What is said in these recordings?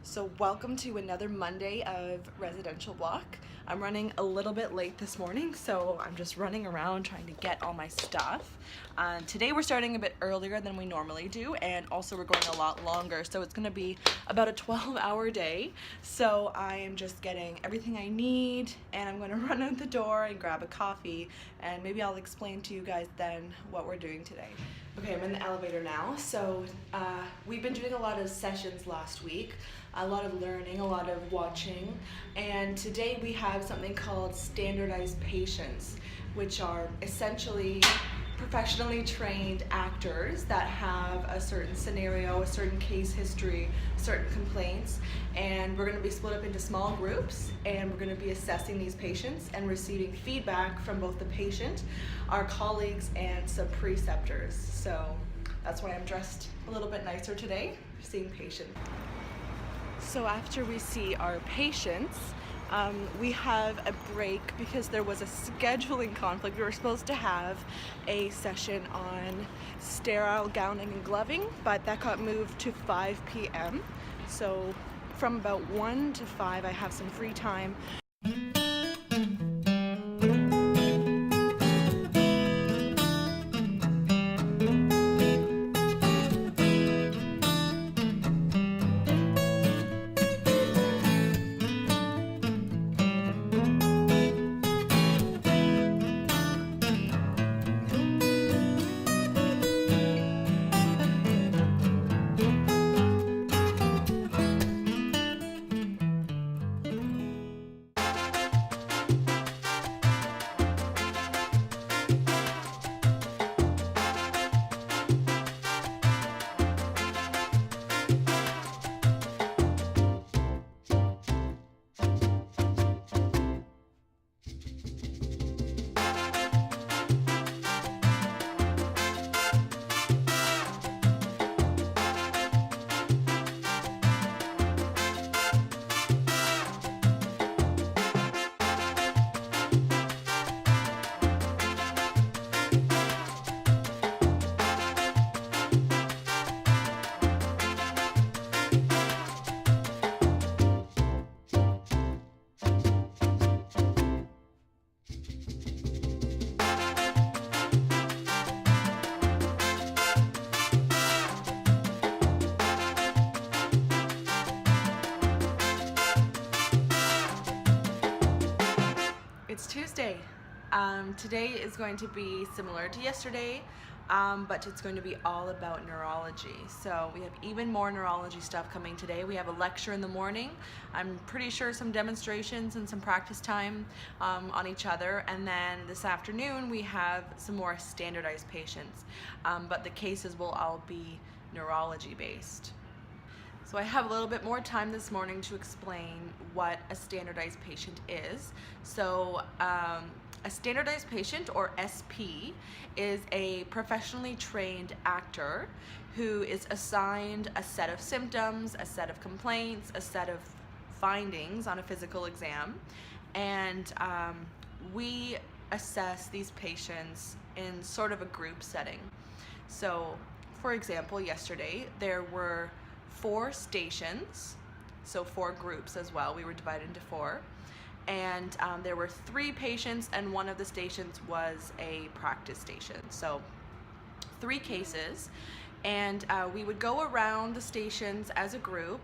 So welcome to another Monday of residential block. I'm running a little bit late this morning, so I'm just running around trying to get all my stuff. Today we're starting a bit earlier than we normally do, and also we're going a lot longer, so it's gonna be about a 12-hour day. So I am just getting everything I need, and I'm gonna run out the door and grab a coffee, and maybe I'll explain to you guys then what we're doing today. Okay, I'm in the elevator now. So we've been doing a lot of sessions last week, a lot of learning, a lot of watching, and today we have something called standardized patients, which are essentially professionally trained actors that have a certain scenario, a certain case history, certain complaints, and we're going to be split up into small groups, and we're going to be assessing these patients and receiving feedback from both the patient, our colleagues, and some preceptors. So that's why I'm dressed a little bit nicer today, seeing patients. So after we see our patients, we have a break because there was a scheduling conflict. We were supposed to have a session on sterile gowning and gloving, but that got moved to 5 p.m. So from about 1 to 5, I have some free time. It's Tuesday. Today is going to be similar to yesterday, but it's going to be all about neurology. So we have even more neurology stuff coming today. We have a lecture in the morning. I'm pretty sure some demonstrations and some practice time on each other. And then this afternoon we have some more standardized patients, but the cases will all be neurology based. So I have a little bit more time this morning to explain what a standardized patient is. So a standardized patient, or SP, is a professionally trained actor who is assigned a set of symptoms, a set of complaints, a set of findings on a physical exam, and we assess these patients in sort of a group setting. So for example, yesterday there were 4 stations, so 4 groups as well. We were divided into 4, and there were 3 patients, and one of the stations was a practice station. So 3 cases, and we would go around the stations as a group.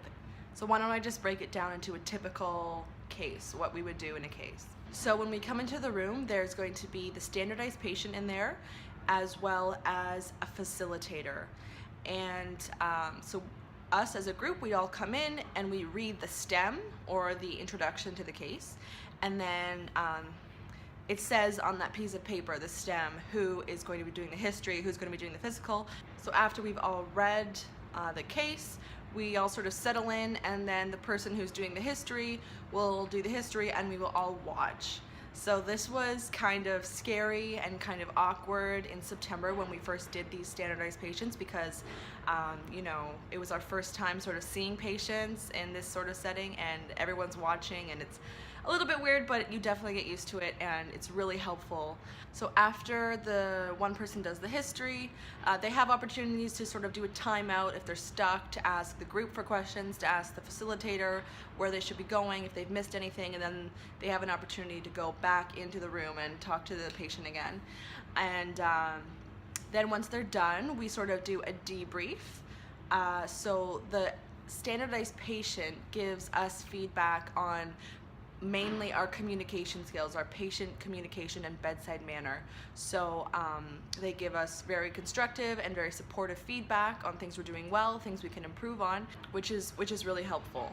So why don't I just break it down into a typical case, what we would do in a case. So when we come into the room, there's going to be the standardized patient in there, as well as a facilitator. And so us as a group, we all come in and we read the stem, or the introduction to the case, and then it says on that piece of paper, the stem, who is going to be doing the history, who's going to be doing the physical. So after we've all read the case, we all sort of settle in, and then the person who's doing the history will do the history, and we will all watch. So this was kind of scary and kind of awkward in September when we first did these standardized patients, because you know, it was our first time sort of seeing patients in this sort of setting, and everyone's watching, and it's a little bit weird, but you definitely get used to it, and it's really helpful. So after the one person does the history, they have opportunities to sort of do a timeout if they're stuck, to ask the group for questions, to ask the facilitator where they should be going, if they've missed anything, and then they have an opportunity to go back into the room and talk to the patient again. And then once they're done, we sort of do a debrief. So the standardized patient gives us feedback on mainly our communication skills, our patient communication and bedside manner. So they give us very constructive and very supportive feedback on things we're doing well, things we can improve on, which is really helpful.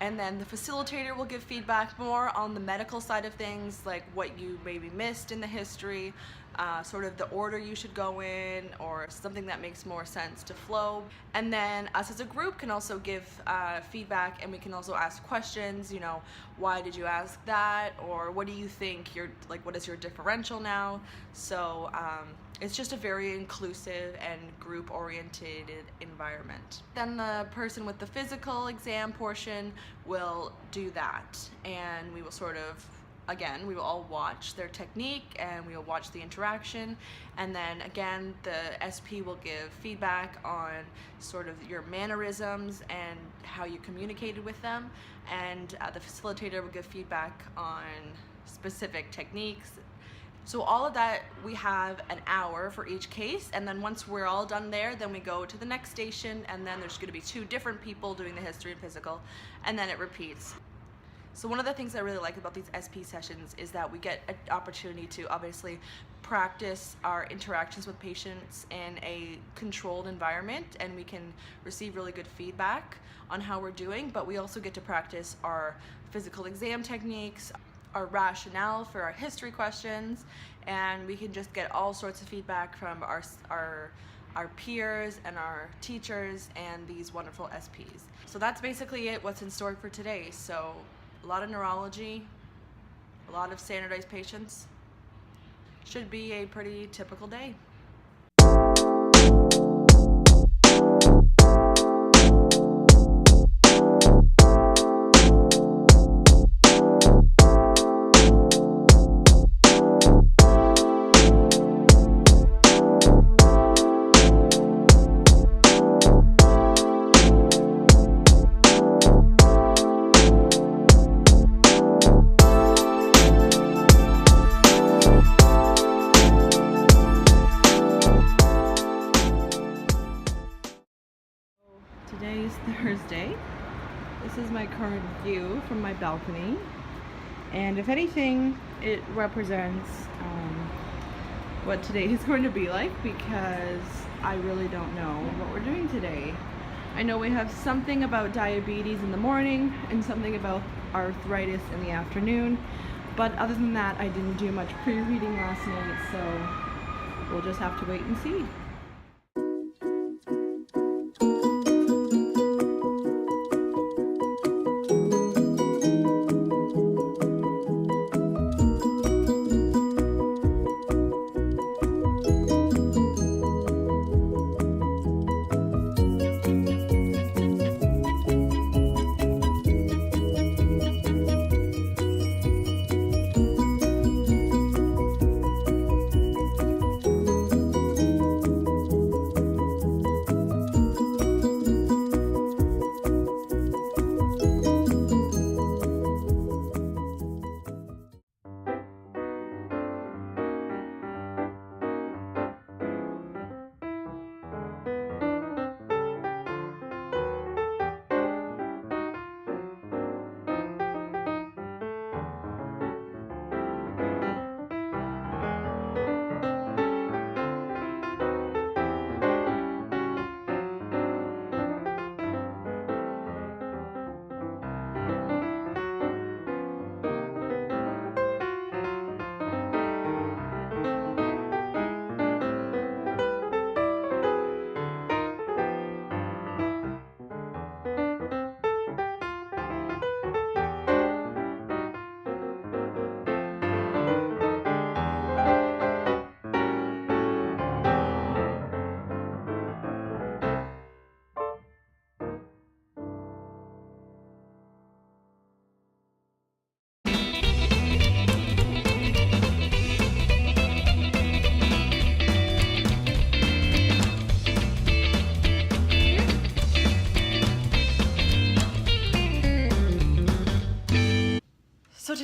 And then the facilitator will give feedback more on the medical side of things, like what you maybe missed in the history, sort of the order you should go in, or something that makes more sense to flow. And then us as a group can also give feedback, and we can also ask questions, you know, why did you ask that, or what do you think, what is your differential now? So it's just a very inclusive and group-oriented environment. Then the person with the physical exam portion will do that, and we will sort of, again, we will all watch their technique and we will watch the interaction, and then again the SP will give feedback on sort of your mannerisms and how you communicated with them, and the facilitator will give feedback on specific techniques. So all of that, we have an hour for each case, and then once we're all done there, then we go to the next station, and then there's going to be 2 different people doing the history and physical, and then it repeats. So one of the things I really like about these SP sessions is that we get an opportunity to obviously practice our interactions with patients in a controlled environment, and we can receive really good feedback on how we're doing, but we also get to practice our physical exam techniques, our rationale for our history questions, and we can just get all sorts of feedback from our peers and our teachers and these wonderful SPs. So that's basically it, what's in store for today. So a lot of neurology, a lot of standardized patients. Should be a pretty typical day. Today is Thursday. This is my current view from my balcony, and if anything, it represents what today is going to be like, because I really don't know what we're doing today. I know we have something about diabetes in the morning and something about arthritis in the afternoon, but other than that, I didn't do much pre-reading last night, so we'll just have to wait and see.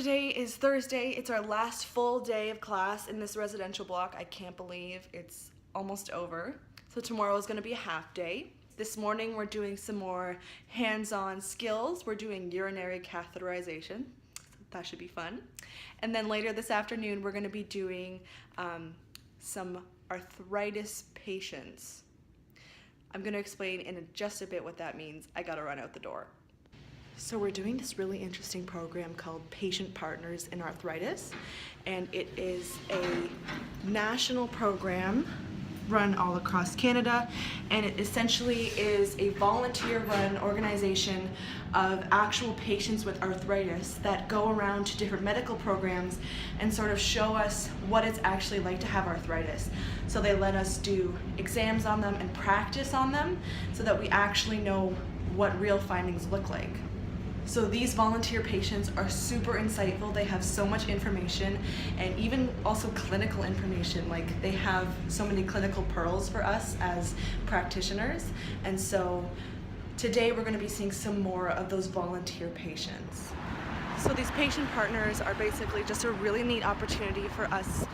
today is Thursday. It's our last full day of class in this residential block. I can't believe it's almost over. So tomorrow is going to be a half day. This morning we're doing some more hands-on skills. We're doing urinary catheterization. That should be fun. And then later this afternoon we're going to be doing some arthritis patients. I'm going to explain in just a bit what that means. I gotta run out the door. So we're doing this really interesting program called Patient Partners in Arthritis, and it is a national program run all across Canada, and it essentially is a volunteer-run organization of actual patients with arthritis that go around to different medical programs and sort of show us what it's actually like to have arthritis. So they let us do exams on them and practice on them so that we actually know what real findings look like. So these volunteer patients are super insightful. They have so much information and even also clinical information. Like they have so many clinical pearls for us as practitioners. And so today we're going to be seeing some more of those volunteer patients. So these patient partners are basically just a really neat opportunity for us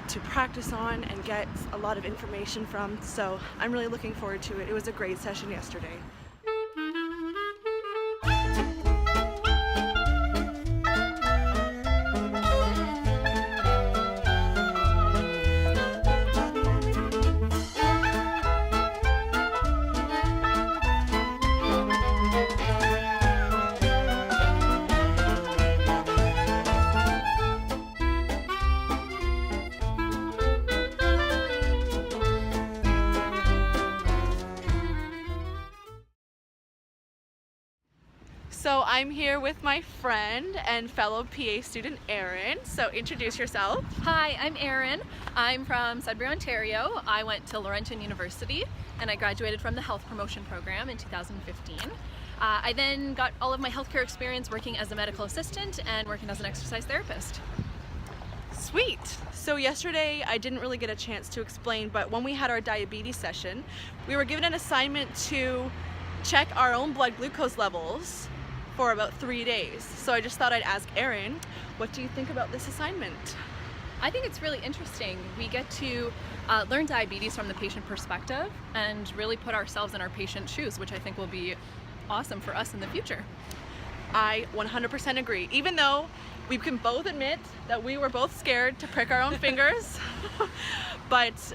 to practice on and get a lot of information from. So I'm really looking forward to it. It was a great session yesterday. So I'm here with my friend and fellow PA student Erin. So introduce yourself. Hi, I'm Erin. I'm from Sudbury, Ontario. I went to Laurentian University and I graduated from the health promotion program in 2015. I then got all of my healthcare experience working as a medical assistant and working as an exercise therapist. Sweet. So yesterday I didn't really get a chance to explain, but when we had our diabetes session, we were given an assignment to check our own blood glucose levels for about 3 days. So I just thought I'd ask Erin, what do you think about this assignment? I think it's really interesting. We get to learn diabetes from the patient perspective and really put ourselves in our patient's shoes, which I think will be awesome for us in the future. I 100% agree. Even though we can both admit that we were both scared to prick our own fingers, but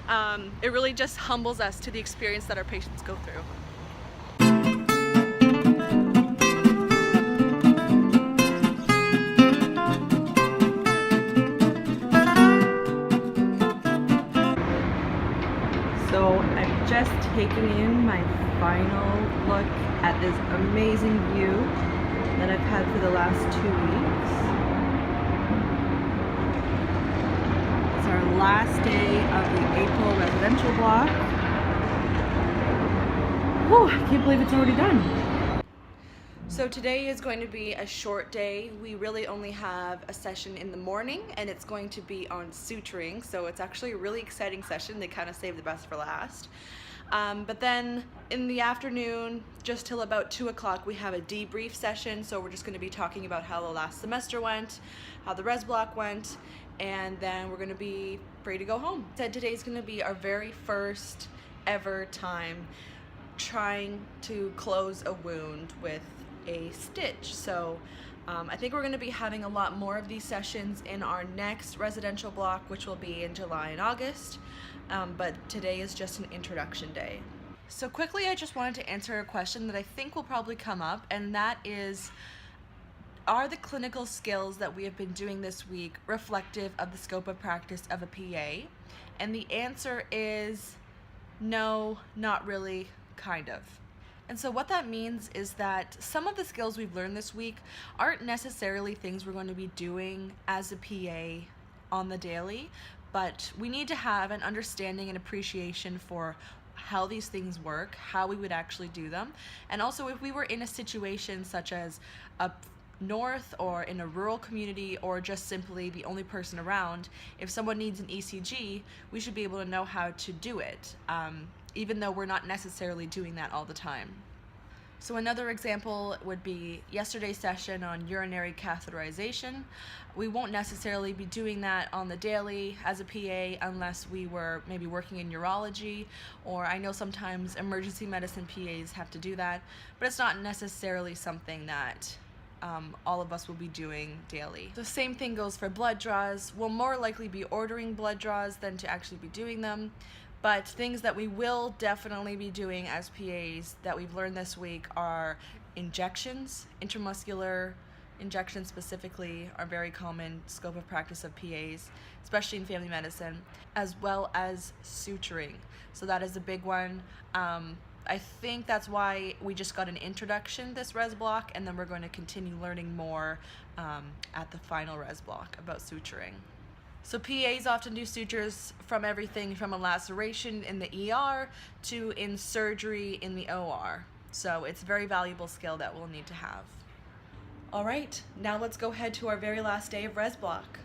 it really just humbles us to the experience that our patients go through. So I'm just taking in my final look at this amazing view that I've had for the last 2 weeks. It's our last day of the April residential block. Whew, I can't believe it's already done. So today is going to be a short day. We really only have a session in the morning and it's going to be on suturing. So it's actually a really exciting session. They kind of saved the best for last. But then in the afternoon, just till about 2 o'clock, we have a debrief session. So we're just going to be talking about how the last semester went, how the res block went, and then we're going to be free to go home. Said today's going to be our very first ever time trying to close a wound with a stitch. So I think we're going to be having a lot more of these sessions in our next residential block, which will be in July and August, but today is just an introduction day. So quickly, I just wanted to answer a question that I think will probably come up, and that is, are the clinical skills that we have been doing this week reflective of the scope of practice of a PA? And the answer is no, not really, kind of. And so what that means is that some of the skills we've learned this week aren't necessarily things we're going to be doing as a PA on the daily, but we need to have an understanding and appreciation for how these things work, how we would actually do them, and also if we were in a situation such as up north or in a rural community or just simply the only person around, if someone needs an ECG, we should be able to know how to do it. Even though we're not necessarily doing that all the time. So another example would be yesterday's session on urinary catheterization. We won't necessarily be doing that on the daily as a PA unless we were maybe working in urology, or I know sometimes emergency medicine PAs have to do that, but it's not necessarily something that all of us will be doing daily. The same thing goes for blood draws. We'll more likely be ordering blood draws than to actually be doing them. But things that we will definitely be doing as PAs that we've learned this week are injections. Intramuscular injections specifically are very common scope of practice of PAs, especially in family medicine, as well as suturing. So that is a big one. I think that's why we just got an introduction this res block, and then we're going to continue learning more at the final res block about suturing. So PAs often do sutures from everything from a laceration in the ER to in surgery in the OR. So it's a very valuable skill that we'll need to have. All right, now let's go ahead to our very last day of res block.